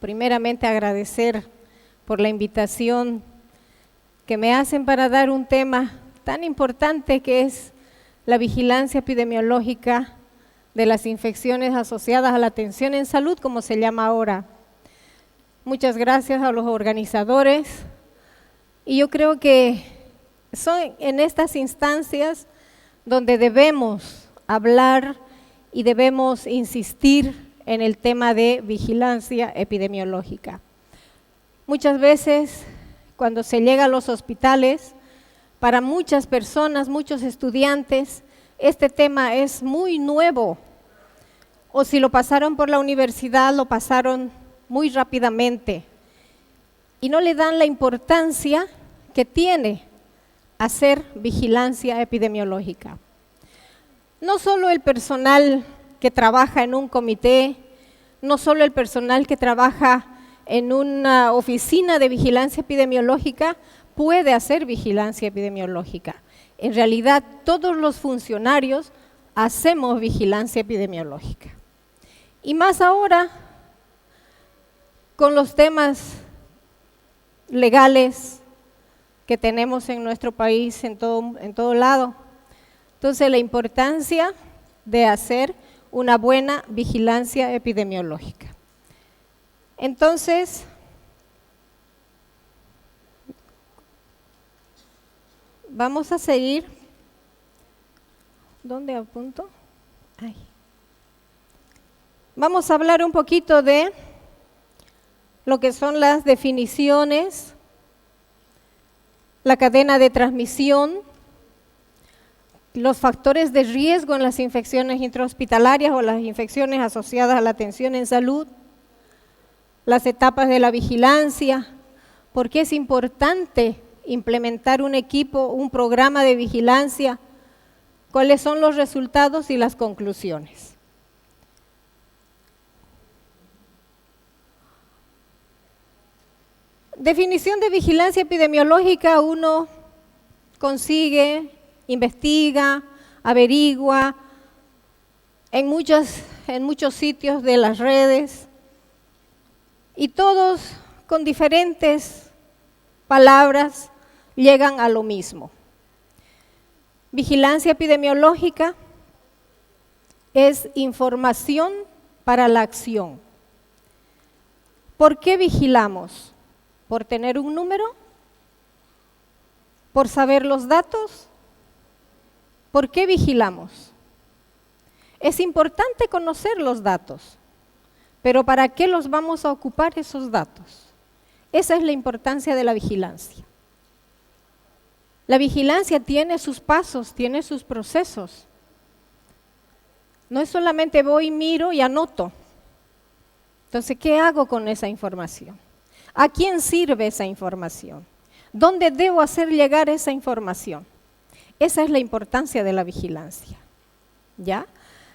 primeramente agradecer por la invitación que me hacen para dar un tema tan importante que es la vigilancia epidemiológica de las infecciones asociadas a la atención en salud, como se llama ahora. Muchas gracias a los organizadores y yo creo que son en estas instancias donde debemos hablar y debemos insistir en el tema de vigilancia epidemiológica. Muchas veces cuando se llega a los hospitales, para muchas personas, muchos estudiantes, este tema es muy nuevo, o si lo pasaron por la universidad, lo pasaron muy rápidamente y no le dan la importancia que tiene hacer vigilancia epidemiológica. No solo el personal que trabaja en un comité, no solo el personal que trabaja en una oficina de vigilancia epidemiológica puede hacer vigilancia epidemiológica. En realidad, todos los funcionarios hacemos vigilancia epidemiológica. Y más ahora, con los temas legales que tenemos en nuestro país, en todo lado. Entonces, la importancia de hacer una buena vigilancia epidemiológica. Entonces, vamos a seguir. ¿Dónde apunto? Ahí. Vamos a hablar un poquito de lo que son las definiciones, la cadena de transmisión, los factores de riesgo en las infecciones intrahospitalarias o las infecciones asociadas a la atención en salud, las etapas de la vigilancia, por qué es importante implementar un equipo, un programa de vigilancia, cuáles son los resultados y las conclusiones. Definición de vigilancia epidemiológica, uno consigue, investiga, averigua en muchos sitios de las redes y todos con diferentes palabras llegan a lo mismo. Vigilancia epidemiológica es información para la acción. ¿Por qué vigilamos? ¿Por tener un número? ¿Por saber los datos? ¿Por qué vigilamos? Es importante conocer los datos, pero ¿para qué los vamos a ocupar esos datos? Esa es la importancia de la vigilancia. La vigilancia tiene sus pasos, tiene sus procesos. No es solamente voy, miro y anoto. Entonces, ¿qué hago con esa información? ¿A quién sirve esa información? ¿Dónde debo hacer llegar esa información? Esa es la importancia de la vigilancia, ¿ya?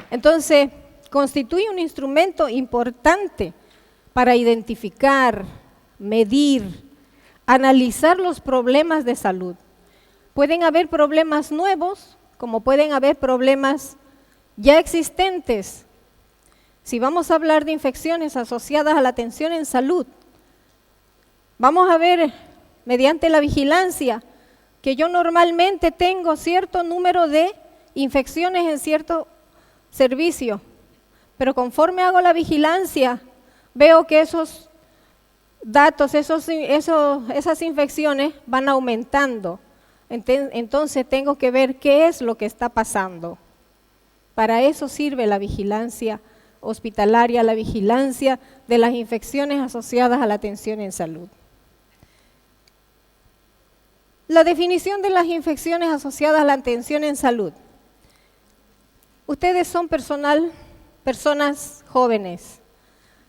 Entonces, constituye un instrumento importante para identificar, medir, analizar los problemas de salud. Pueden haber problemas nuevos, como pueden haber problemas ya existentes. Si vamos a hablar de infecciones asociadas a la atención en salud, vamos a ver mediante la vigilancia que yo normalmente tengo cierto número de infecciones en cierto servicio, pero conforme hago la vigilancia, veo que esos datos, esas infecciones van aumentando. Entonces tengo que ver qué es lo que está pasando. Para eso sirve la vigilancia hospitalaria, la vigilancia de las infecciones asociadas a la atención en salud. La definición de las infecciones asociadas a la atención en salud. Ustedes son personas jóvenes.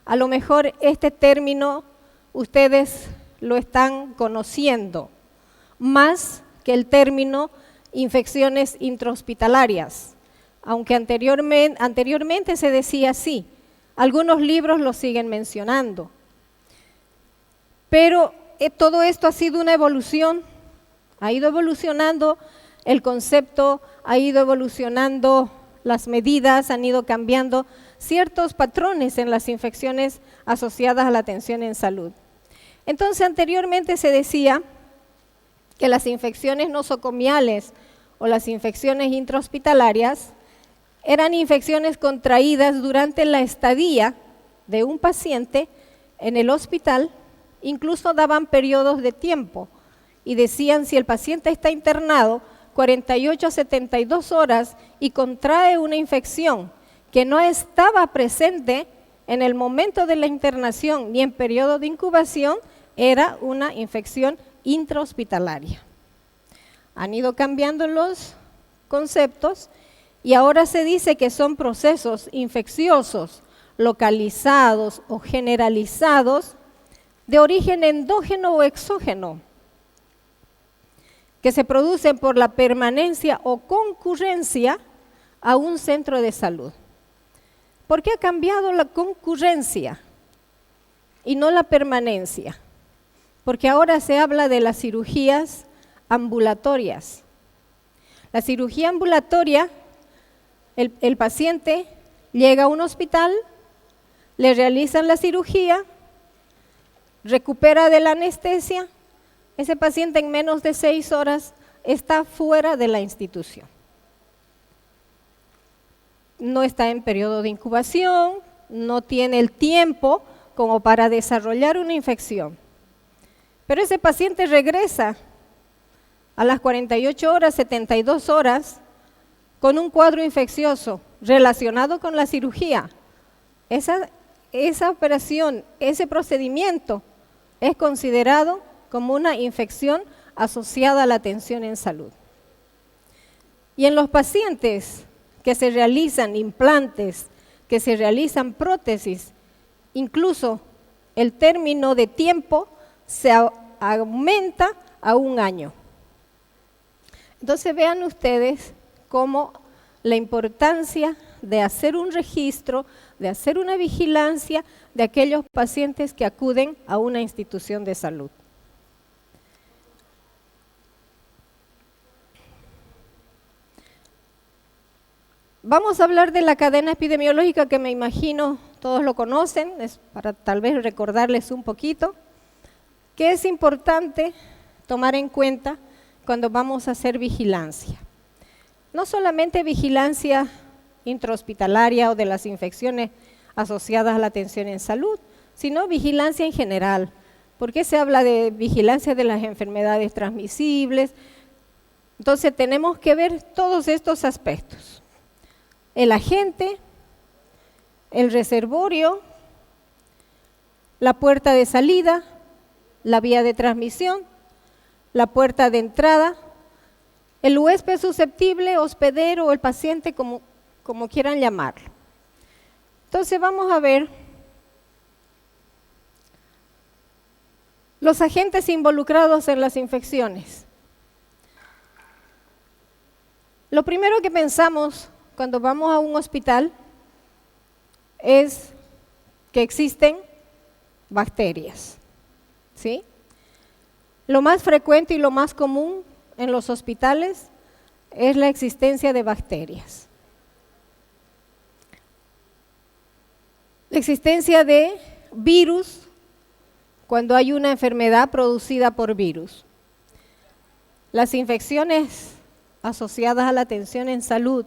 A lo mejor este término ustedes lo están conociendo, más que el término infecciones intrahospitalarias, aunque anteriormente se decía así. Algunos libros lo siguen mencionando. Pero todo esto ha sido una evolución. Ha ido evolucionando el concepto, ha ido evolucionando las medidas, han ido cambiando ciertos patrones en las infecciones asociadas a la atención en salud. Entonces, anteriormente se decía que las infecciones nosocomiales o las infecciones intrahospitalarias eran infecciones contraídas durante la estadía de un paciente en el hospital, incluso daban periodos de tiempo y decían si el paciente está internado 48 a 72 horas y contrae una infección que no estaba presente en el momento de la internación ni en periodo de incubación, era una infección intrahospitalaria. Han ido cambiando los conceptos y ahora se dice que son procesos infecciosos localizados o generalizados de origen endógeno o exógeno, que se producen por la permanencia o concurrencia a un centro de salud. ¿Por qué ha cambiado la concurrencia y no la permanencia? Porque ahora se habla de las cirugías ambulatorias. La cirugía ambulatoria, el paciente llega a un hospital, le realizan la cirugía, recupera de la anestesia, ese paciente en menos de 6 horas está fuera de la institución. No está en periodo de incubación, no tiene el tiempo como para desarrollar una infección. Pero ese paciente regresa a las 48 horas, 72 horas, con un cuadro infeccioso relacionado con la cirugía. Esa operación, ese procedimiento es considerado como una infección asociada a la atención en salud. Y en los pacientes que se realizan implantes, que se realizan prótesis, incluso el término de tiempo se aumenta a 1 año. Entonces vean ustedes cómo la importancia de hacer un registro, de hacer una vigilancia de aquellos pacientes que acuden a una institución de salud. Vamos a hablar de la cadena epidemiológica que me imagino todos lo conocen, es para tal vez recordarles un poquito, que es importante tomar en cuenta cuando vamos a hacer vigilancia. No solamente vigilancia intrahospitalaria o de las infecciones asociadas a la atención en salud, sino vigilancia en general. ¿Por qué se habla de vigilancia de las enfermedades transmisibles? Entonces tenemos que ver todos estos aspectos. El agente, el reservorio, la puerta de salida, la vía de transmisión, la puerta de entrada, el huésped susceptible, hospedero o el paciente, como quieran llamarlo. Entonces vamos a ver los agentes involucrados en las infecciones. Lo primero que pensamos cuando vamos a un hospital es que existen bacterias, ¿sí? Lo más frecuente y lo más común en los hospitales es la existencia de bacterias. La existencia de virus cuando hay una enfermedad producida por virus. Las infecciones asociadas a la atención en salud,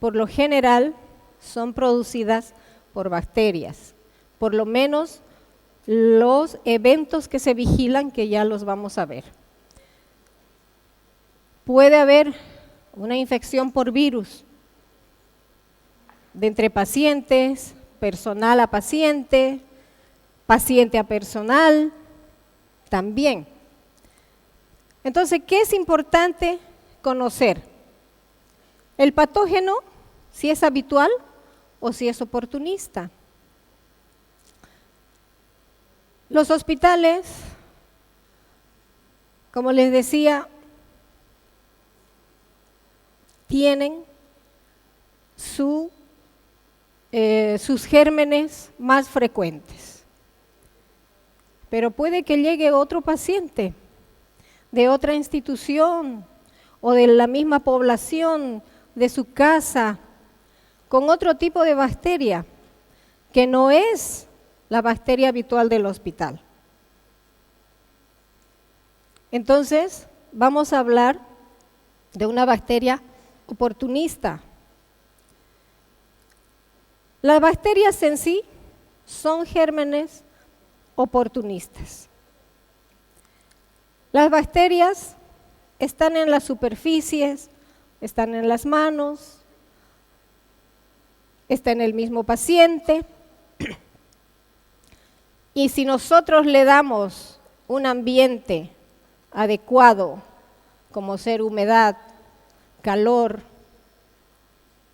por lo general, son producidas por bacterias, por lo menos los eventos que se vigilan, que ya los vamos a ver. Puede haber una infección por virus de entre pacientes, personal a paciente, paciente a personal, también. Entonces, ¿qué es importante conocer? El patógeno, si es habitual o si es oportunista. Los hospitales, como les decía, tienen sus gérmenes más frecuentes. Pero puede que llegue otro paciente de otra institución o de la misma población de su casa con otro tipo de bacteria que no es la bacteria habitual del hospital. Entonces, vamos a hablar de una bacteria oportunista. Las bacterias en sí son gérmenes oportunistas. Las bacterias están en las superficies, están en las manos, está en el mismo paciente. Y si nosotros le damos un ambiente adecuado, como ser humedad, calor,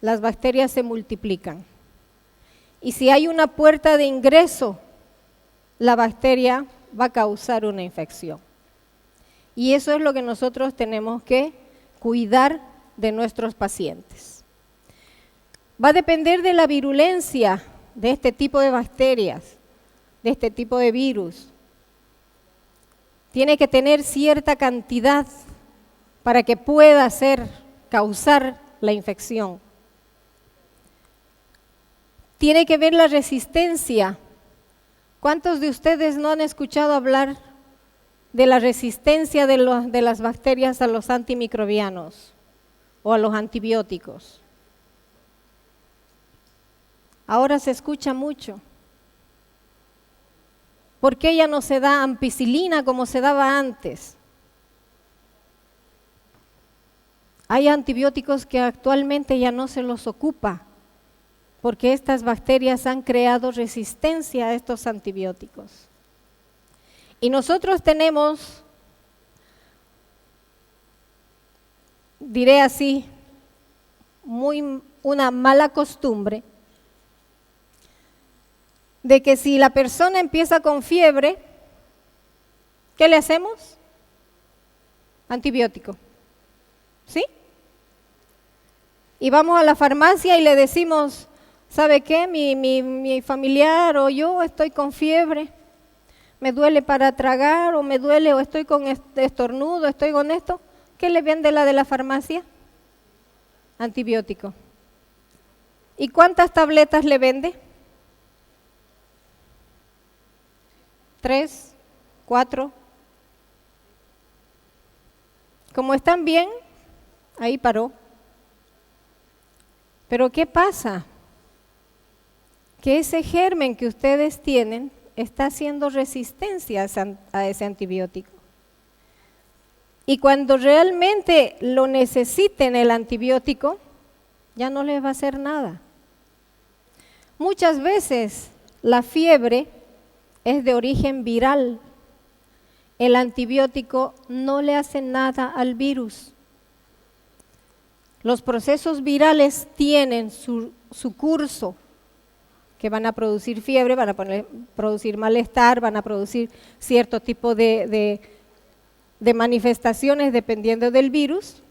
las bacterias se multiplican. Y si hay una puerta de ingreso, la bacteria va a causar una infección. Y eso es lo que nosotros tenemos que cuidar de nuestros pacientes. Va a depender de la virulencia de este tipo de bacterias, de este tipo de virus. Tiene que tener cierta cantidad para que pueda causar la infección. Tiene que ver la resistencia. ¿Cuántos de ustedes no han escuchado hablar de la resistencia de las bacterias a los antimicrobianos o a los antibióticos? Ahora se escucha mucho. ¿Por qué ya no se da ampicilina como se daba antes? Hay antibióticos que actualmente ya no se los ocupa, porque estas bacterias han creado resistencia a estos antibióticos. Y nosotros tenemos, diré así, una mala costumbre de que si la persona empieza con fiebre, ¿qué le hacemos? Antibiótico. ¿Sí? Y vamos a la farmacia y le decimos, ¿sabe qué? Mi familiar o yo estoy con fiebre, me duele para tragar o me duele o estoy con estornudo, estoy con esto. ¿Qué le vende la de la farmacia? Antibiótico. ¿Y cuántas tabletas le vende? 3, 4. Como están bien, ahí paró. Pero ¿qué pasa? Que ese germen que ustedes tienen está haciendo resistencia a ese antibiótico. Y cuando realmente lo necesiten el antibiótico, ya no les va a hacer nada. Muchas veces la fiebre es de origen viral. El antibiótico no le hace nada al virus. Los procesos virales tienen su curso, que van a producir fiebre, van a producir malestar, van a producir cierto tipo de manifestaciones dependiendo del virus,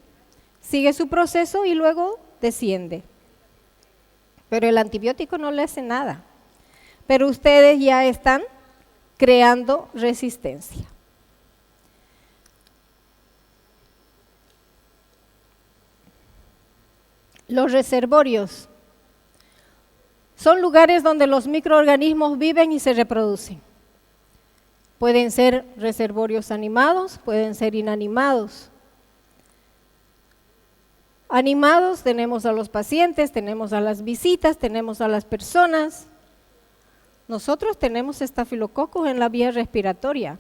sigue su proceso y luego desciende. Pero el antibiótico no le hace nada. Pero ustedes ya están creando resistencia. Los reservorios son lugares donde los microorganismos viven y se reproducen. Pueden ser reservorios animados, pueden ser inanimados. Animados tenemos a los pacientes, tenemos a las visitas, tenemos a las personas. Nosotros tenemos estafilococos en la vía respiratoria.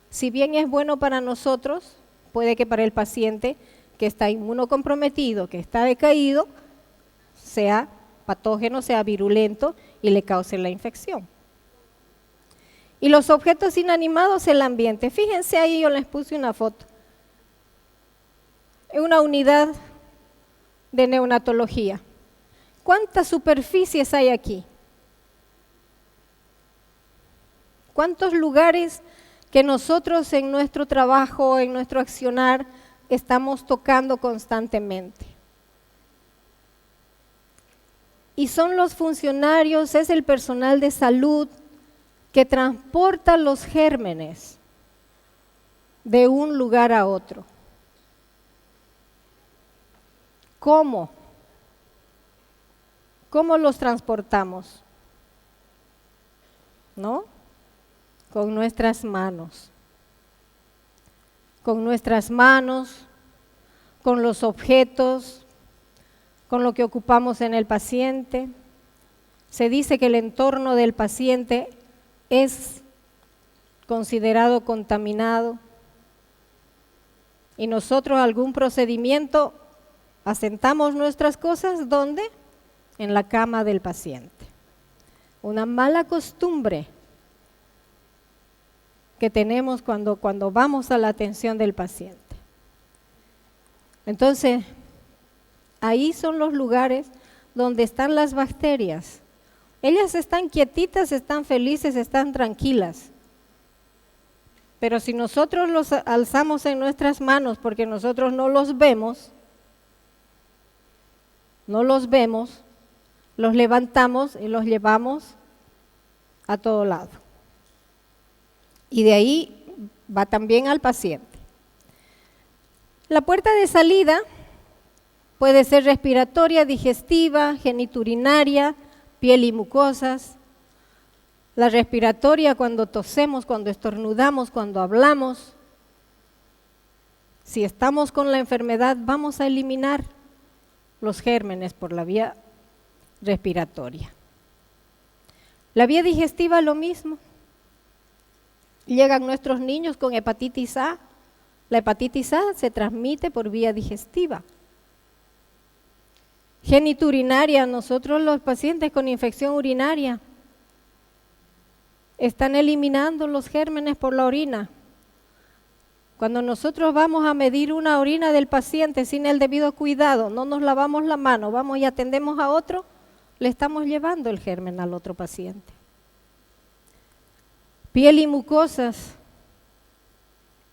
Si bien es bueno para nosotros, puede que para el paciente que está inmunocomprometido, que está decaído, sea patógeno, sea virulento y le cause la infección. Y los objetos inanimados, el ambiente. Fíjense ahí, yo les puse una foto. En una unidad de neonatología. ¿Cuántas superficies hay aquí? ¿Cuántos lugares que nosotros en nuestro trabajo, en nuestro accionar, estamos tocando constantemente? Y son los funcionarios, es el personal de salud que transporta los gérmenes de un lugar a otro. ¿Cómo? ¿Cómo los transportamos? ¿No? Con nuestras manos. Con nuestras manos, con los objetos, con lo que ocupamos en el paciente. Se dice que el entorno del paciente es considerado contaminado y nosotros algún procedimiento asentamos nuestras cosas, ¿dónde? En la cama del paciente. Una mala costumbre que tenemos cuando vamos a la atención del paciente. Entonces, ahí son los lugares donde están las bacterias. Ellas están quietitas, están felices, están tranquilas. Pero si nosotros los alzamos en nuestras manos porque nosotros no los vemos, los levantamos y los llevamos a todo lado. Y de ahí va también al paciente. La puerta de salida puede ser respiratoria, digestiva, geniturinaria, piel y mucosas. La respiratoria cuando tosemos, cuando estornudamos, cuando hablamos. Si estamos con la enfermedad, vamos a eliminar los gérmenes por la vía respiratoria. La vía digestiva lo mismo. Llegan nuestros niños con hepatitis A. La hepatitis A se transmite por vía digestiva. Geniturinaria, nosotros los pacientes con infección urinaria están eliminando los gérmenes por la orina. Cuando nosotros vamos a medir una orina del paciente sin el debido cuidado, no nos lavamos la mano, vamos y atendemos a otro, le estamos llevando el germen al otro paciente. Piel y mucosas.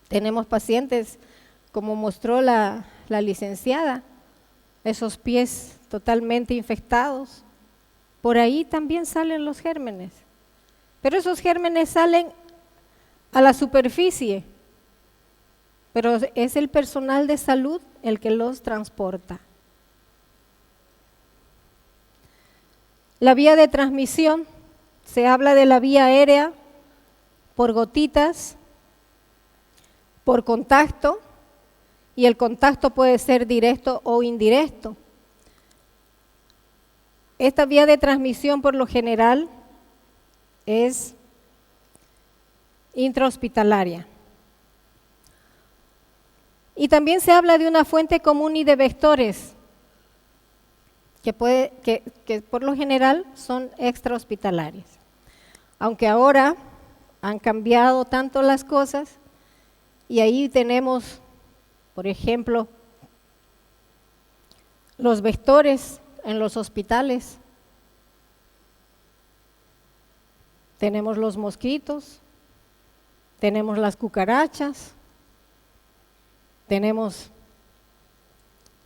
Tenemos pacientes, como mostró la licenciada, esos pies totalmente infectados. Por ahí también salen los gérmenes. Pero esos gérmenes salen a la superficie. Pero es el personal de salud el que los transporta. La vía de transmisión, se habla de la vía aérea, por gotitas, por contacto, y el contacto puede ser directo o indirecto. Esta vía de transmisión por lo general es intrahospitalaria. Y también se habla de una fuente común y de vectores, que por lo general son extrahospitalarias. Aunque ahora han cambiado tanto las cosas, y ahí tenemos, por ejemplo, los vectores en los hospitales. Tenemos los mosquitos, tenemos las cucarachas, tenemos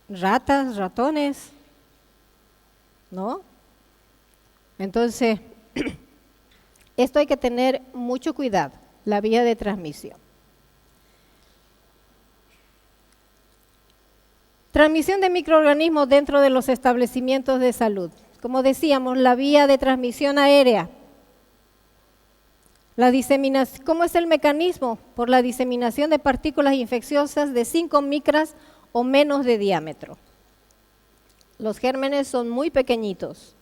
ratas, ratones, ¿no? Entonces, esto hay que tener mucho cuidado, la vía de transmisión. Transmisión de microorganismos dentro de los establecimientos de salud. Como decíamos, la vía de transmisión aérea. La diseminación, ¿cómo es el mecanismo? Por la diseminación de partículas infecciosas de 5 micras o menos de diámetro. Los gérmenes son muy pequeñitos.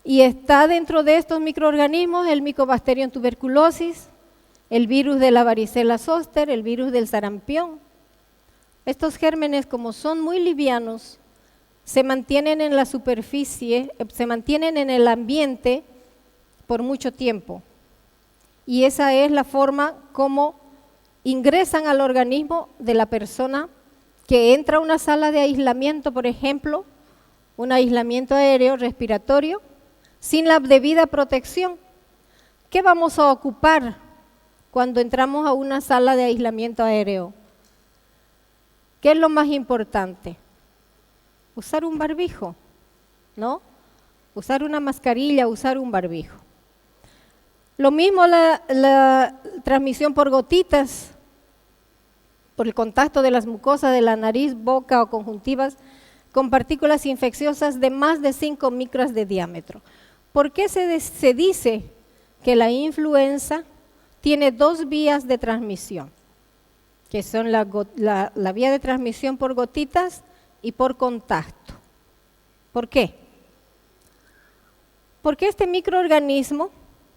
Y está dentro de estos microorganismos el Mycobacterium tuberculosis, el virus de la varicela zoster, el virus del sarampión. Estos gérmenes, como son muy livianos, se mantienen en la superficie, se mantienen en el ambiente por mucho tiempo. Y esa es la forma como ingresan al organismo de la persona que entra a una sala de aislamiento, por ejemplo, un aislamiento aéreo respiratorio, sin la debida protección. ¿Qué vamos a ocupar cuando entramos a una sala de aislamiento aéreo? ¿Qué es lo más importante? Usar un barbijo, ¿no? Usar una mascarilla, usar un barbijo. Lo mismo la transmisión por gotitas. por el contacto de las mucosas de la nariz, boca o conjuntivas con partículas infecciosas de más de 5 micras de diámetro. ¿Por qué se dice que la influenza tiene 2 vías de transmisión? Que son la vía de transmisión por gotitas y por contacto. ¿Por qué? Porque este microorganismo,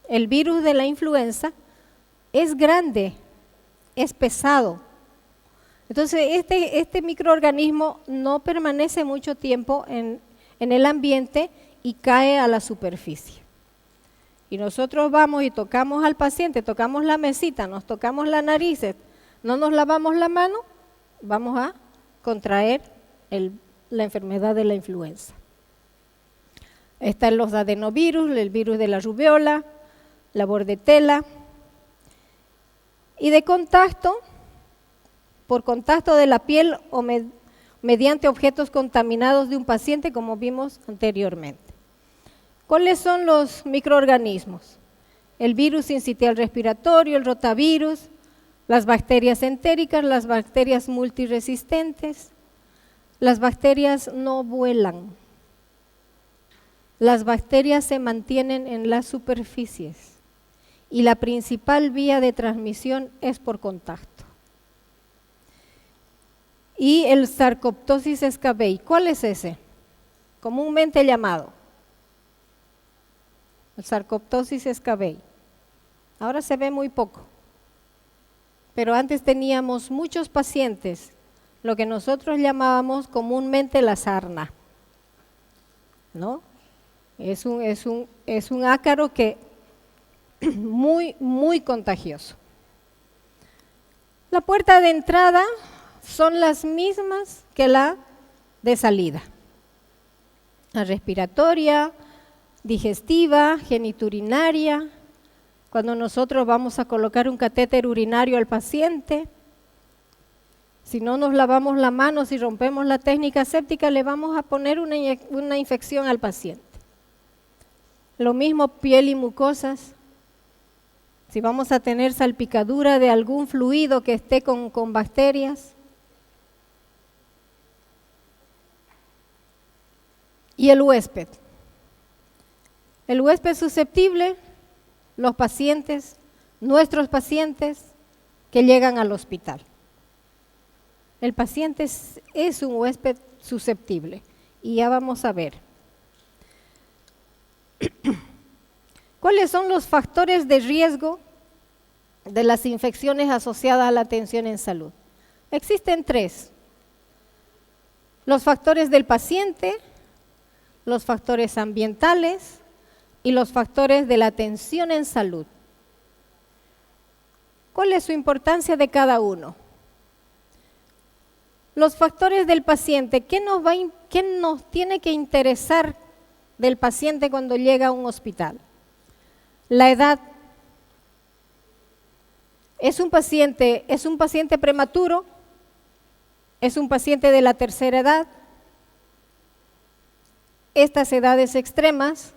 el virus de la influenza, es grande, es pesado. Entonces, este microorganismo no permanece mucho tiempo en el ambiente y cae a la superficie. Y nosotros vamos y tocamos al paciente, tocamos la mesita, nos tocamos la nariz, no nos lavamos la mano, vamos a contraer la enfermedad de la influenza. Están los adenovirus, el virus de la rubiola, la bordetela. Y de contacto, por contacto de la piel o mediante objetos contaminados de un paciente, como vimos anteriormente. ¿Cuáles son los microorganismos? El virus sincitial respiratorio, el rotavirus, las bacterias entéricas, las bacterias multiresistentes. Las bacterias no vuelan. Las bacterias se mantienen en las superficies y la principal vía de transmisión es por contacto. Y el Sarcoptosis escabei, ¿cuál es ese? Comúnmente llamado. El Sarcoptosis escabei. Ahora se ve muy poco, pero antes teníamos muchos pacientes, lo que nosotros llamábamos comúnmente la sarna, ¿no? Es un ácaro que muy contagioso. La puerta de entrada son las mismas que la de salida. La respiratoria, digestiva, geniturinaria. Cuando nosotros vamos a colocar un catéter urinario al paciente, si no nos lavamos la mano, si rompemos la técnica séptica, le vamos a poner una infección al paciente. Lo mismo piel y mucosas. Si vamos a tener salpicadura de algún fluido que esté con bacterias. Y el huésped. El huésped susceptible, los pacientes, nuestros pacientes que llegan al hospital. El paciente es un huésped susceptible y ya vamos a ver. ¿Cuáles son los factores de riesgo de las infecciones asociadas a la atención en salud? Existen 3. Los factores del paciente, los factores ambientales y los factores de la atención en salud. ¿Cuál es su importancia de cada uno? Los factores del paciente, ¿qué nos tiene que interesar del paciente cuando llega a un hospital? La edad. ¿Es un paciente prematuro? ¿Es un paciente de la tercera edad? Estas edades extremas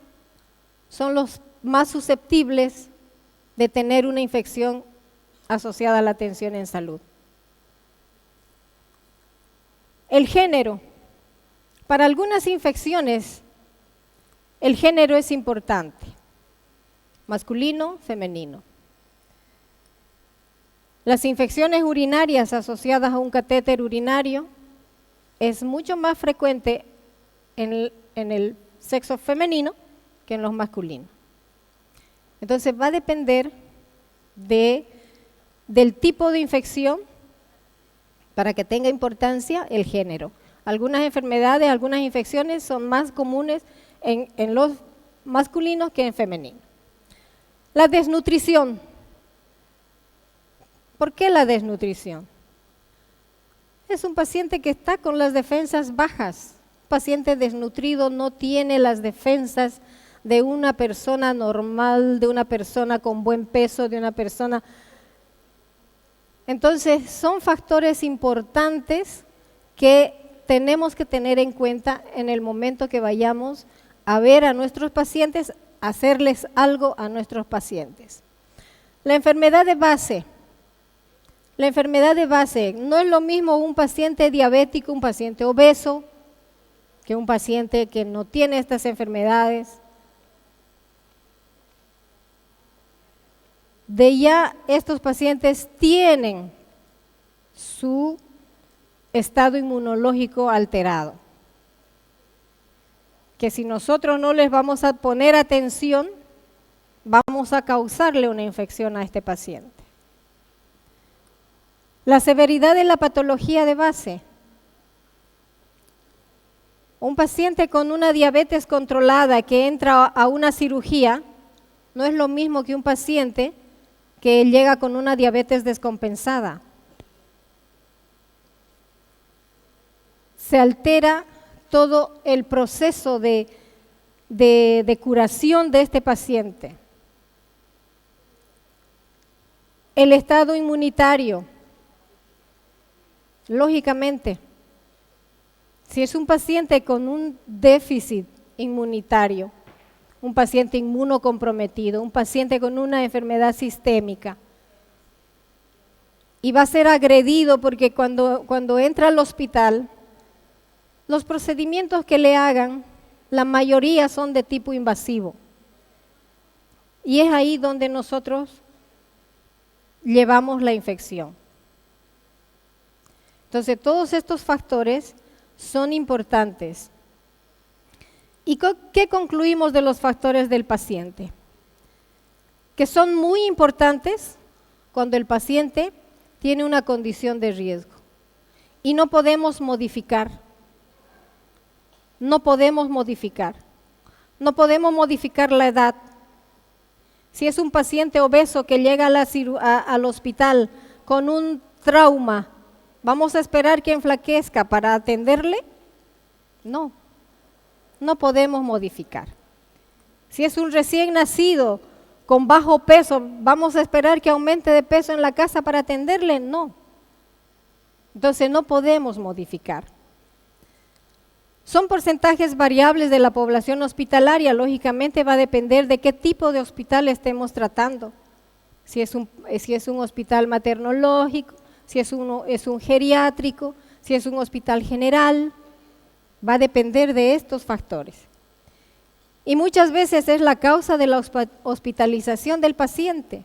son los más susceptibles de tener una infección asociada a la atención en salud. El género. Para algunas infecciones, el género es importante. Masculino, femenino. Las infecciones urinarias asociadas a un catéter urinario es mucho más frecuente en el sexo femenino que en los masculinos. Entonces va a depender del tipo de infección para que tenga importancia el género. Algunas enfermedades, algunas infecciones son más comunes en los masculinos que en femeninos. La desnutrición. ¿Por qué la desnutrición? Es un paciente que está con las defensas bajas. Un paciente desnutrido no tiene las defensas de una persona normal, de una persona con buen peso, de una persona. Entonces, son factores importantes que tenemos que tener en cuenta en el momento que vayamos a ver a nuestros pacientes, hacerles algo a nuestros pacientes. La enfermedad de base. La enfermedad de base, no es lo mismo un paciente diabético, un paciente obeso, que un paciente que no tiene estas enfermedades. De ya estos pacientes tienen su estado inmunológico alterado, que si nosotros no les vamos a poner atención, vamos a causarle una infección a este paciente. La severidad de la patología de base. Un paciente con una diabetes controlada que entra a una cirugía no es lo mismo que un paciente que llega con una diabetes descompensada. Se altera todo el proceso de curación de este paciente. El estado inmunitario, lógicamente, si es un paciente con un déficit inmunitario, un paciente inmunocomprometido, un paciente con una enfermedad sistémica, y va a ser agredido porque cuando entra al hospital, los procedimientos que le hagan, la mayoría son de tipo invasivo. Y es ahí donde nosotros llevamos la infección. Entonces, todos estos factores son importantes. ¿Y qué concluimos de los factores del paciente? Que son muy importantes cuando el paciente tiene una condición de riesgo y no podemos modificar. No podemos modificar la edad. Si es un paciente obeso que llega al hospital con un trauma, ¿vamos a esperar que enflaquezca para atenderle? No podemos modificar. Si es un recién nacido con bajo peso, ¿vamos a esperar que aumente de peso en la casa para atenderle? No. Entonces no podemos modificar. Son porcentajes variables de la población hospitalaria, lógicamente va a depender de qué tipo de hospital estemos tratando. Si es un hospital maternológico, si es un geriátrico, si es un hospital general, va a depender de estos factores. Y muchas veces es la causa de la hospitalización del paciente.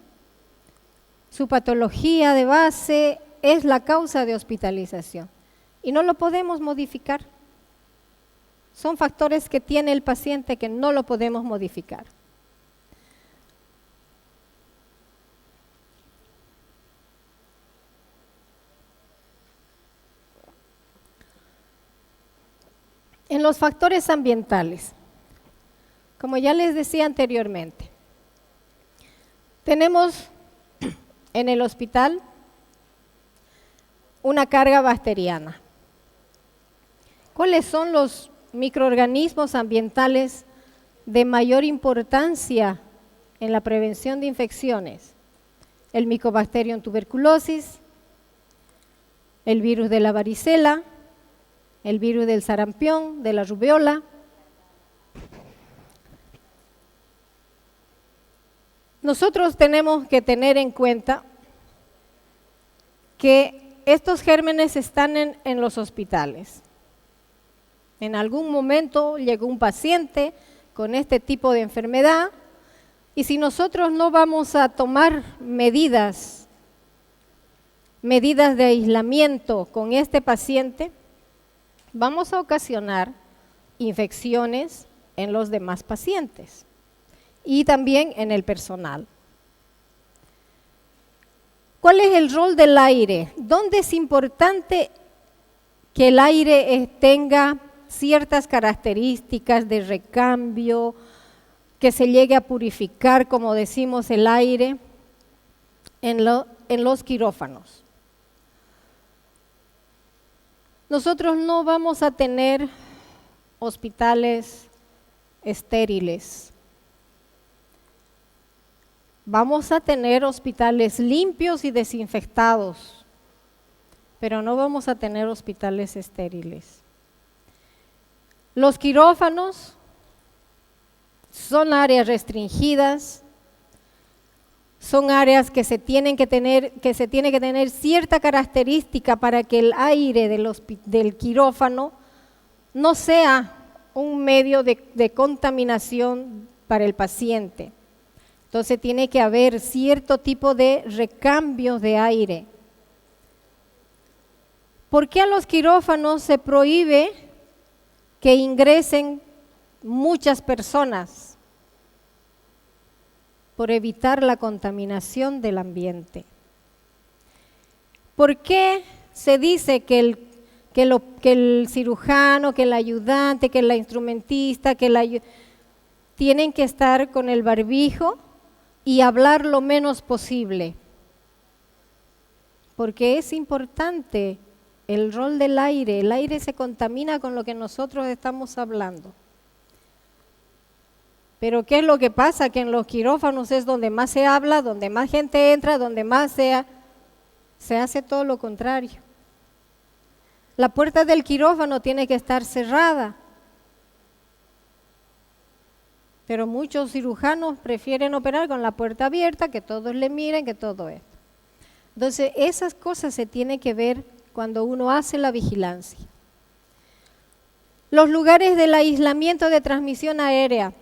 Su patología de base es la causa de hospitalización y no lo podemos modificar. Son factores que tiene el paciente que no lo podemos modificar. En los factores ambientales, como ya les decía anteriormente, tenemos en el hospital una carga bacteriana. ¿Cuáles son los microorganismos ambientales de mayor importancia en la prevención de infecciones? El Mycobacterium tuberculosis, el virus de la varicela, el virus del sarampión, de la rubiola. Nosotros tenemos que tener en cuenta que estos gérmenes están en los hospitales. En algún momento llegó un paciente con este tipo de enfermedad y si nosotros no vamos a tomar medidas de aislamiento con este paciente, vamos a ocasionar infecciones en los demás pacientes y también en el personal. ¿Cuál es el rol del aire? ¿Dónde es importante que el aire tenga ciertas características de recambio, que se llegue a purificar, como decimos, el aire en los quirófanos? Nosotros no vamos a tener hospitales estériles. Vamos a tener hospitales limpios y desinfectados, pero no vamos a tener hospitales estériles. Los quirófanos son áreas restringidas, son áreas que se tiene que tener cierta característica para que el aire del quirófano no sea un medio de contaminación para el paciente. Entonces tiene que haber cierto tipo de recambios de aire. ¿Por qué a los quirófanos se prohíbe que ingresen muchas personas? Por evitar la contaminación del ambiente. ¿Por qué se dice que el cirujano, que el ayudante, que la instrumentista, tienen que estar con el barbijo y hablar lo menos posible? Porque es importante el rol del aire. El aire se contamina con lo que nosotros estamos hablando. Pero ¿qué es lo que pasa? Que en los quirófanos es donde más se habla, donde más gente entra, donde más se hace todo lo contrario. La puerta del quirófano tiene que estar cerrada. Pero muchos cirujanos prefieren operar con la puerta abierta, que todos le miren, que todo esto. Entonces, esas cosas se tienen que ver cuando uno hace la vigilancia. Los lugares del aislamiento de transmisión aérea.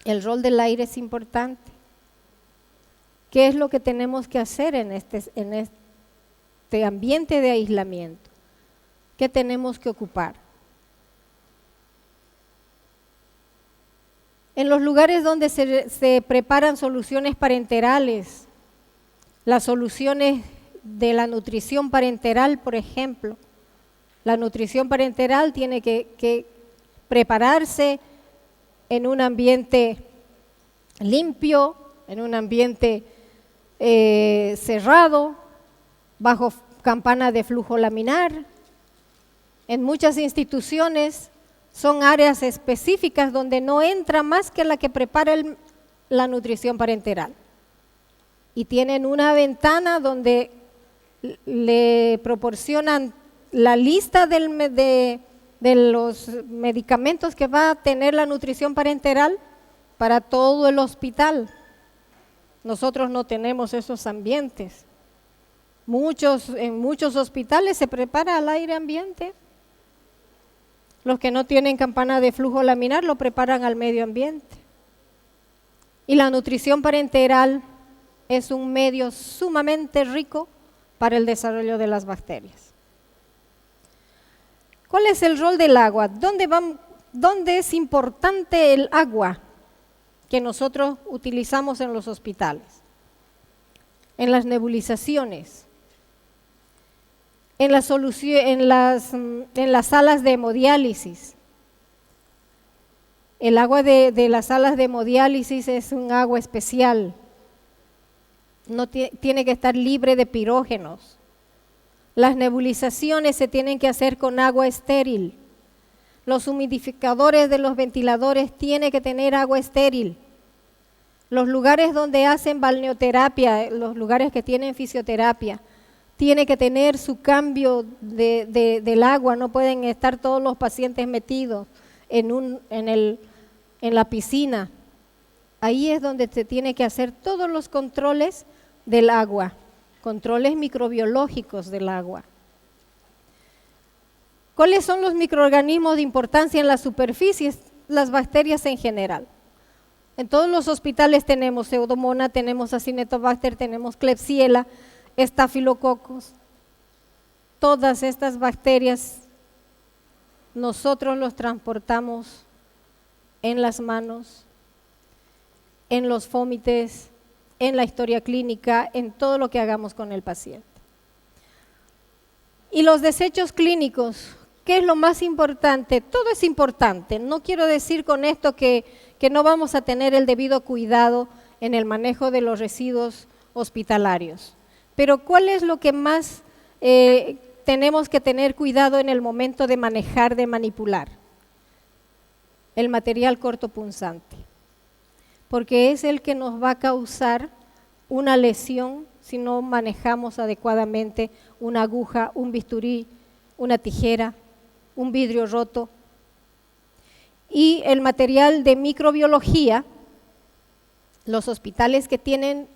El rol del aire es importante. ¿Qué es lo que tenemos que hacer en este ambiente de aislamiento? ¿Qué tenemos que ocupar? En los lugares donde se preparan soluciones parenterales, las soluciones de la nutrición parenteral, por ejemplo, la nutrición parenteral tiene que prepararse en un ambiente limpio, en un ambiente cerrado, bajo campana de flujo laminar. En muchas instituciones son áreas específicas donde no entra más que la que prepara la nutrición parenteral. Y tienen una ventana donde le proporcionan la lista de los medicamentos que va a tener la nutrición parenteral para todo el hospital. Nosotros no tenemos esos ambientes. En muchos hospitales se prepara al aire ambiente. Los que no tienen campana de flujo laminar lo preparan al medio ambiente. Y la nutrición parenteral es un medio sumamente rico para el desarrollo de las bacterias. ¿Cuál es el rol del agua? ¿Dónde es importante el agua que nosotros utilizamos en los hospitales? En las nebulizaciones, en las salas de hemodiálisis. El agua de las salas de hemodiálisis es un agua especial. No tiene que estar libre de pirógenos. Las nebulizaciones se tienen que hacer con agua estéril. Los humidificadores de los ventiladores tienen que tener agua estéril. Los lugares donde hacen balneoterapia, los lugares que tienen fisioterapia, tiene que tener su cambio del agua. No pueden estar todos los pacientes metidos en la piscina. Ahí es donde se tiene que hacer todos los controles del agua, controles microbiológicos del agua. ¿Cuáles son los microorganismos de importancia en las superficies? Las bacterias en general. En todos los hospitales tenemos Pseudomonas, tenemos Acinetobacter, tenemos Klebsiella, Staphylococcus. Todas estas bacterias nosotros los transportamos en las manos, en los fómites, en la historia clínica, en todo lo que hagamos con el paciente. Y los desechos clínicos, ¿qué es lo más importante? Todo es importante. No quiero decir con esto que no vamos a tener el debido cuidado en el manejo de los residuos hospitalarios. Pero ¿cuál es lo que más tenemos que tener cuidado en el momento de manejar, de manipular? El material cortopunzante. Porque es el que nos va a causar una lesión si no manejamos adecuadamente una aguja, un bisturí, una tijera, un vidrio roto. Y el material de microbiología, los hospitales que tienen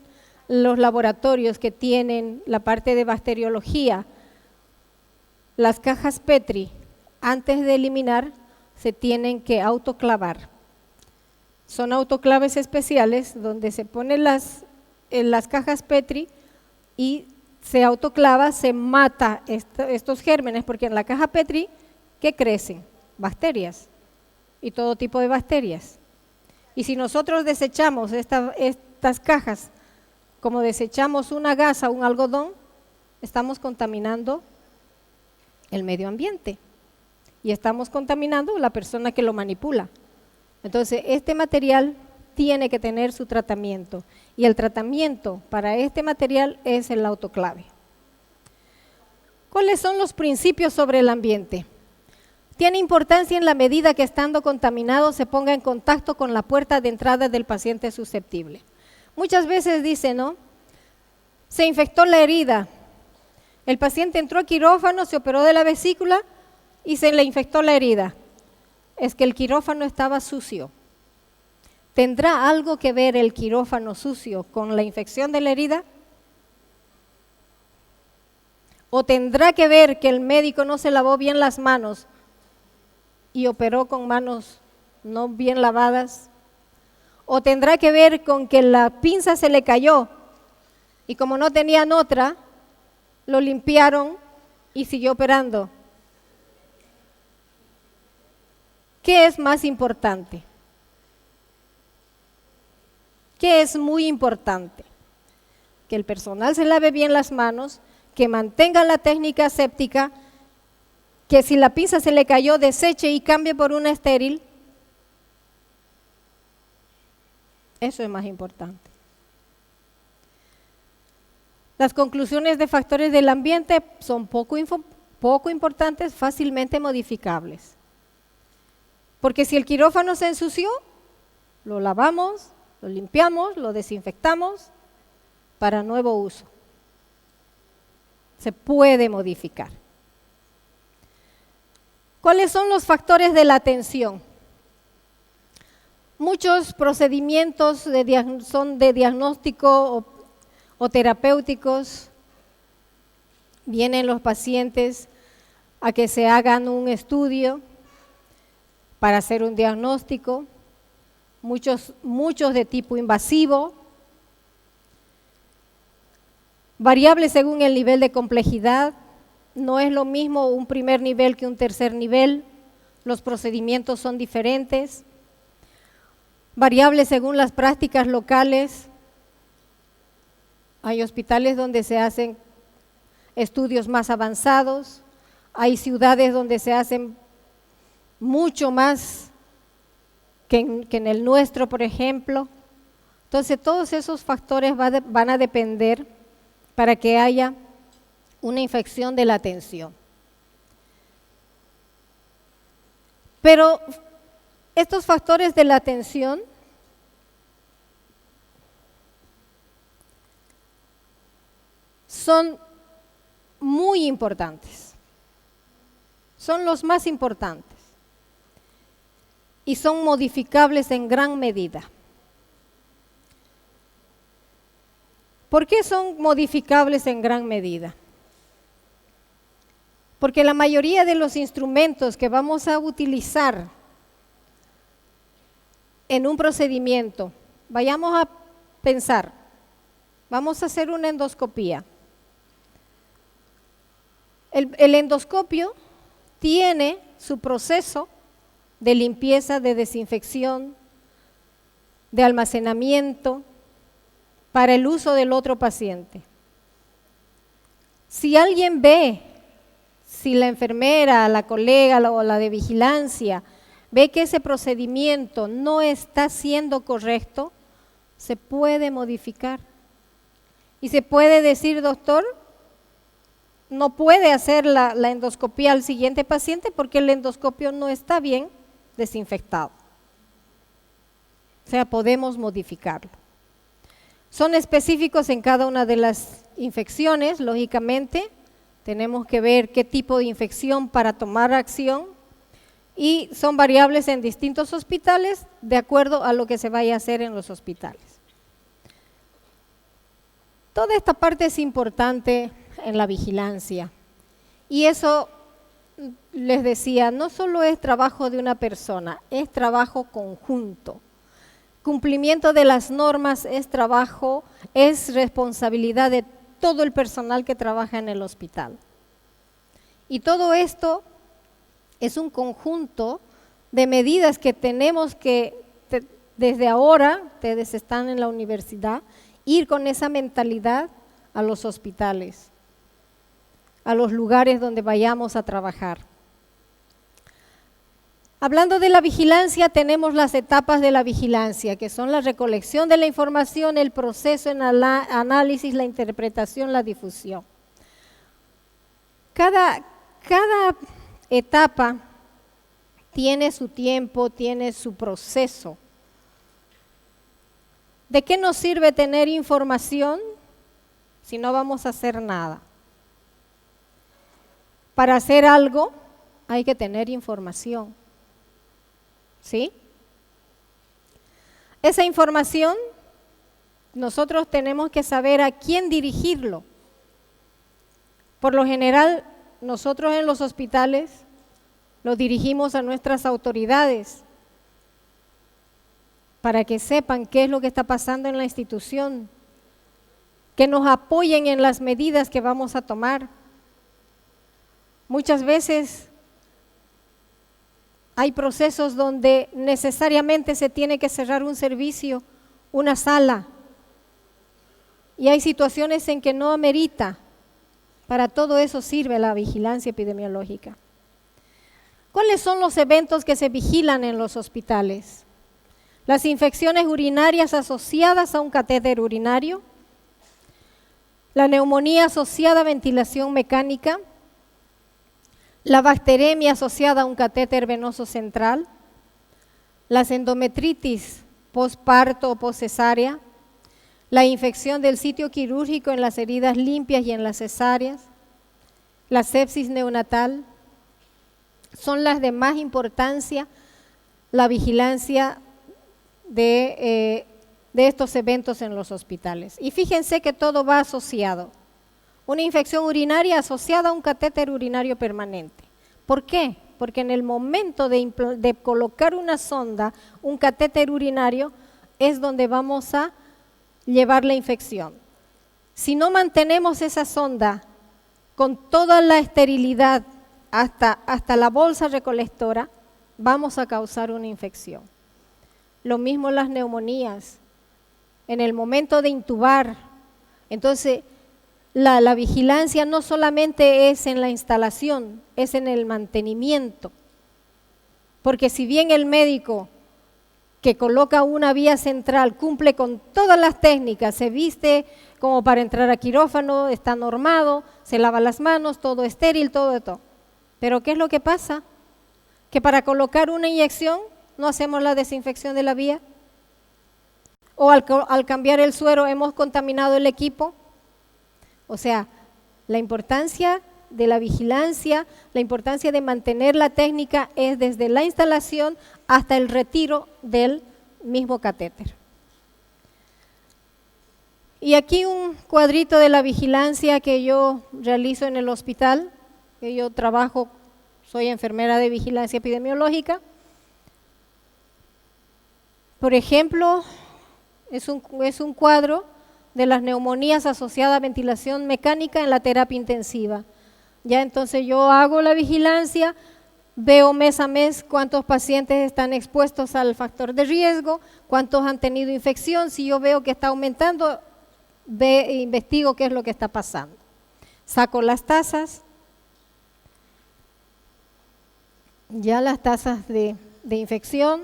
los laboratorios que tienen la parte de bacteriología, las cajas Petri, antes de eliminar, se tienen que autoclavar. Son autoclaves especiales donde se ponen en las cajas Petri y se autoclava, se mata estos gérmenes, porque en la caja Petri, ¿qué crecen? Bacterias y todo tipo de bacterias. Y si nosotros desechamos estas cajas, como desechamos una gasa, un algodón, estamos contaminando el medio ambiente y estamos contaminando a la persona que lo manipula. Entonces, este material tiene que tener su tratamiento y el tratamiento para este material es el autoclave. ¿Cuáles son los principios sobre el ambiente? Tiene importancia en la medida que estando contaminado se ponga en contacto con la puerta de entrada del paciente susceptible. Muchas veces dicen, ¿no? Se infectó la herida, el paciente entró a quirófano, se operó de la vesícula y se le infectó la herida. Es que el quirófano estaba sucio. ¿Tendrá algo que ver el quirófano sucio con la infección de la herida? ¿O tendrá que ver que el médico no se lavó bien las manos y operó con manos no bien lavadas? ¿O tendrá que ver con que la pinza se le cayó y como no tenían otra, lo limpiaron y siguió operando? ¿Qué es más importante? ¿Qué es muy importante? Que el personal se lave bien las manos, que mantenga la técnica aséptica, que si la pinza se le cayó, deseche y cambie por una estéril. Eso es más importante. Las conclusiones de factores del ambiente son poco importantes, fácilmente modificables. Porque si el quirófano se ensució, lo lavamos, lo limpiamos, lo desinfectamos para nuevo uso. Se puede modificar. ¿Cuáles son los factores de la atención? Muchos procedimientos son de diagnóstico o terapéuticos. Vienen los pacientes a que se hagan un estudio para hacer un diagnóstico, muchos de tipo invasivo, variable según el nivel de complejidad. No es lo mismo un primer nivel que un tercer nivel, los procedimientos son diferentes, variable según las prácticas locales. Hay hospitales donde se hacen estudios más avanzados, hay ciudades donde se hacen mucho más que en el nuestro, por ejemplo. Entonces, todos esos factores van a depender para que haya una infección de la atención. Pero estos factores de la atención son muy importantes, son los más importantes y son modificables en gran medida. ¿Por qué son modificables en gran medida? Porque la mayoría de los instrumentos que vamos a utilizar en un procedimiento, vayamos a pensar, vamos a hacer una endoscopía. El endoscopio tiene su proceso de limpieza, de desinfección, de almacenamiento para el uso del otro paciente. Si alguien ve, si la enfermera, la colega o la de vigilancia ve que ese procedimiento no está siendo correcto, se puede modificar. Y se puede decir, doctor, no puede hacer la endoscopía al siguiente paciente porque el endoscopio no está bien desinfectado. O sea, podemos modificarlo. Son específicos en cada una de las infecciones, lógicamente. Tenemos que ver qué tipo de infección para tomar acción y son variables en distintos hospitales de acuerdo a lo que se vaya a hacer en los hospitales. Toda esta parte es importante en la vigilancia. Y eso, les decía, no solo es trabajo de una persona, es trabajo conjunto. Cumplimiento de las normas es trabajo, es responsabilidad de todo el personal que trabaja en el hospital. Y todo esto es un conjunto de medidas que tenemos que, desde ahora, ustedes están en la universidad, ir con esa mentalidad a los hospitales, a los lugares donde vayamos a trabajar. Hablando de la vigilancia, tenemos las etapas de la vigilancia, que son la recolección de la información, el proceso, el análisis, la interpretación, la difusión. Cada etapa tiene su tiempo, tiene su proceso. ¿De qué nos sirve tener información si no vamos a hacer nada? Para hacer algo hay que tener información. ¿Sí? Esa información nosotros tenemos que saber a quién dirigirlo. Por lo general, nosotros en los hospitales lo dirigimos a nuestras autoridades para que sepan qué es lo que está pasando en la institución, que nos apoyen en las medidas que vamos a tomar. Muchas veces hay procesos donde necesariamente se tiene que cerrar un servicio, una sala, y hay situaciones en que no amerita. Para todo eso sirve la vigilancia epidemiológica. ¿Cuáles son los eventos que se vigilan en los hospitales? Las infecciones urinarias asociadas a un catéter urinario, la neumonía asociada a ventilación mecánica, la bacteremia asociada a un catéter venoso central, las endometritis posparto o poscesárea, la infección del sitio quirúrgico en las heridas limpias y en las cesáreas, la sepsis neonatal, son las de más importancia, la vigilancia de estos eventos en los hospitales. Y fíjense que todo va asociado. Una infección urinaria asociada a un catéter urinario permanente. ¿Por qué? Porque en el momento de colocar una sonda, un catéter urinario, es donde vamos a llevar la infección. Si no mantenemos esa sonda con toda la esterilidad hasta la bolsa recolectora, vamos a causar una infección. Lo mismo las neumonías. En el momento de intubar, entonces la vigilancia no solamente es en la instalación, es en el mantenimiento. Porque si bien el médico que coloca una vía central cumple con todas las técnicas, se viste como para entrar a quirófano, está normado, se lava las manos, todo estéril, todo esto. Pero ¿qué es lo que pasa? Que para colocar una inyección no hacemos la desinfección de la vía. O al cambiar el suero hemos contaminado el equipo. O sea, la importancia de la vigilancia, la importancia de mantener la técnica es desde la instalación hasta el retiro del mismo catéter. Y aquí un cuadrito de la vigilancia que yo realizo en el hospital, que yo trabajo, soy enfermera de vigilancia epidemiológica. Por ejemplo, es un cuadro de las neumonías asociadas a ventilación mecánica en la terapia intensiva. Ya entonces yo hago la vigilancia, veo mes a mes cuántos pacientes están expuestos al factor de riesgo, cuántos han tenido infección. Si yo veo que está aumentando, investigo qué es lo que está pasando. Saco las tasas, ya las tasas de infección,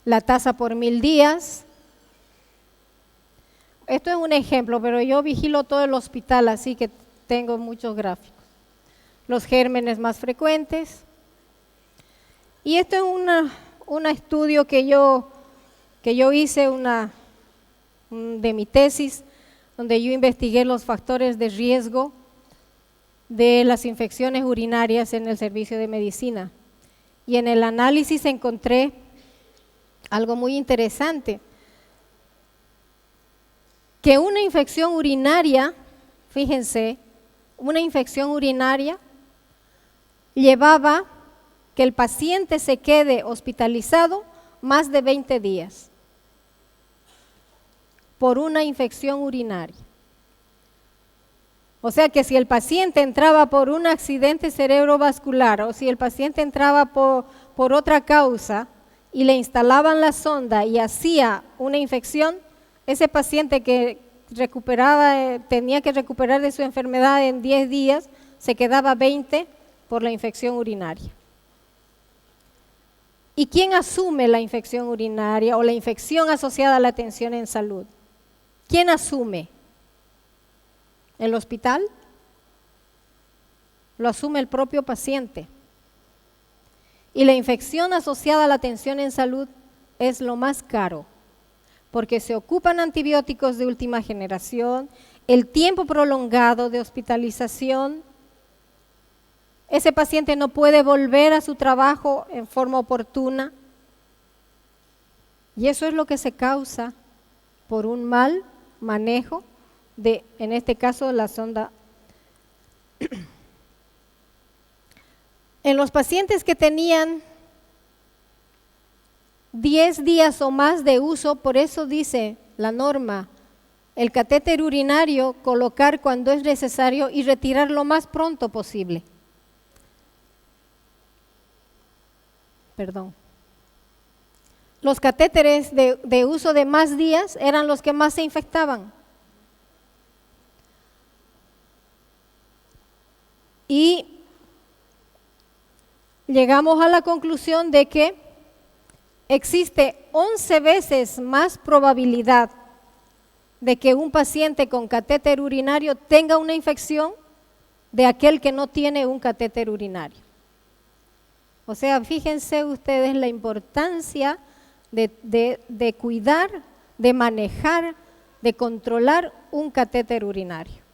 la tasa por 1000 días. Esto es un ejemplo, pero yo vigilo todo el hospital, así que tengo muchos gráficos. Los gérmenes más frecuentes. Y esto es un estudio que yo hice, de mi tesis, donde yo investigué los factores de riesgo de las infecciones urinarias en el servicio de medicina. Y en el análisis encontré algo muy interesante, que una infección urinaria, fíjense, una infección urinaria llevaba que el paciente se quede hospitalizado más de 20 días por una infección urinaria. O sea que si el paciente entraba por un accidente cerebrovascular o si el paciente entraba por otra causa y le instalaban la sonda y hacía una infección, ese paciente que tenía que recuperar de su enfermedad en 10 días, se quedaba 20 por la infección urinaria. ¿Y quién asume la infección urinaria o la infección asociada a la atención en salud? ¿Quién asume? ¿El hospital? Lo asume el propio paciente. Y la infección asociada a la atención en salud es lo más caro, porque se ocupan antibióticos de última generación, el tiempo prolongado de hospitalización. Ese paciente no puede volver a su trabajo en forma oportuna. Y eso es lo que se causa por un mal manejo de, en este caso, la sonda. En los pacientes que tenían 10 días o más de uso, por eso dice la norma, el catéter urinario colocar cuando es necesario y retirar lo más pronto posible. Perdón. Los catéteres de uso de más días eran los que más se infectaban. Y llegamos a la conclusión de que existe 11 veces más probabilidad de que un paciente con catéter urinario tenga una infección de aquel que no tiene un catéter urinario. O sea, fíjense ustedes la importancia de cuidar, de manejar, de controlar un catéter urinario.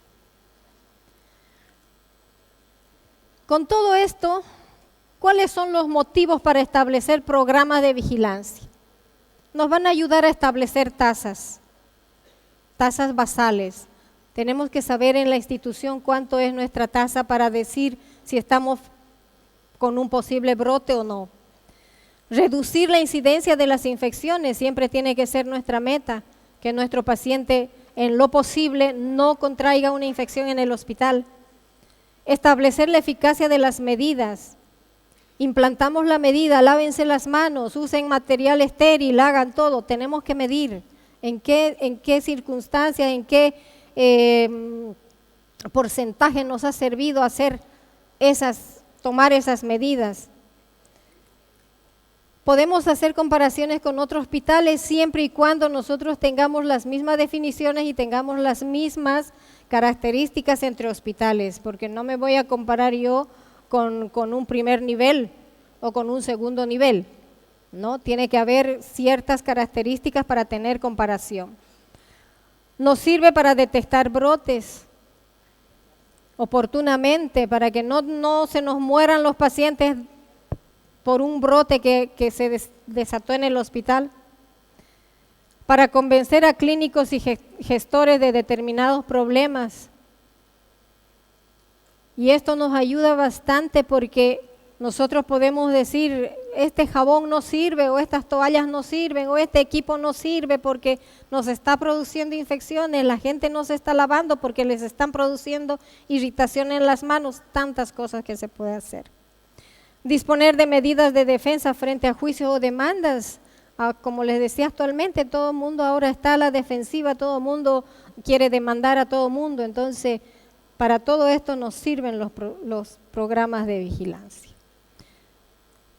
Con todo esto, ¿cuáles son los motivos para establecer programas de vigilancia? Nos van a ayudar a establecer tasas basales. Tenemos que saber en la institución cuánto es nuestra tasa para decir si estamos con un posible brote o no. Reducir la incidencia de las infecciones siempre tiene que ser nuestra meta, que nuestro paciente en lo posible no contraiga una infección en el hospital. Establecer la eficacia de las medidas. Implantamos la medida, lávense las manos, usen material estéril, hagan todo. Tenemos que medir en qué circunstancias, en qué porcentaje nos ha servido tomar esas medidas. Podemos hacer comparaciones con otros hospitales siempre y cuando nosotros tengamos las mismas definiciones y tengamos las mismas características entre hospitales, porque no me voy a comparar yo con un primer nivel o con un segundo nivel, ¿no? Tiene que haber ciertas características para tener comparación. Nos sirve para detectar brotes oportunamente, para que no se nos mueran los pacientes por un brote que se desató en el hospital, para convencer a clínicos y gestores de determinados problemas. Y esto nos ayuda bastante porque nosotros podemos decir, este jabón no sirve, o estas toallas no sirven, o este equipo no sirve porque nos está produciendo infecciones, la gente no se está lavando porque les están produciendo irritación en las manos, tantas cosas que se puede hacer. Disponer de medidas de defensa frente a juicios o demandas. Como les decía, actualmente todo el mundo ahora está a la defensiva, todo el mundo quiere demandar a todo el mundo, entonces para todo esto nos sirven los programas de vigilancia.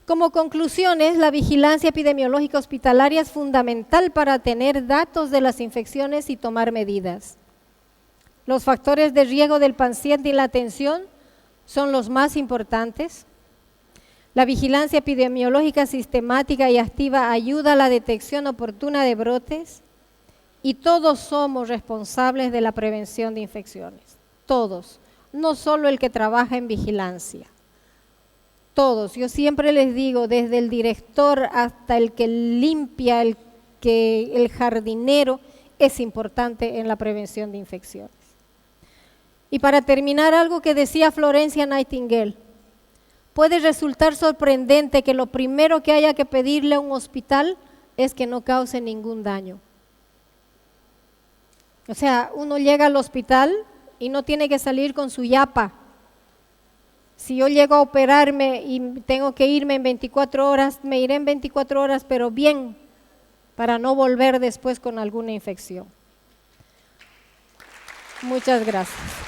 Como conclusiones, la vigilancia epidemiológica hospitalaria es fundamental para tener datos de las infecciones y tomar medidas. Los factores de riesgo del paciente y la atención son los más importantes. La vigilancia epidemiológica sistemática y activa ayuda a la detección oportuna de brotes y todos somos responsables de la prevención de infecciones. Todos, no solo el que trabaja en vigilancia. Todos, yo siempre les digo, desde el director hasta el que limpia, el jardinero es importante en la prevención de infecciones. Y para terminar, algo que decía Florencia Nightingale, puede resultar sorprendente que lo primero que haya que pedirle a un hospital es que no cause ningún daño. O sea, uno llega al hospital y no tiene que salir con su yapa. Si yo llego a operarme y tengo que irme en 24 horas, me iré en 24 horas, pero bien, para no volver después con alguna infección. Muchas gracias.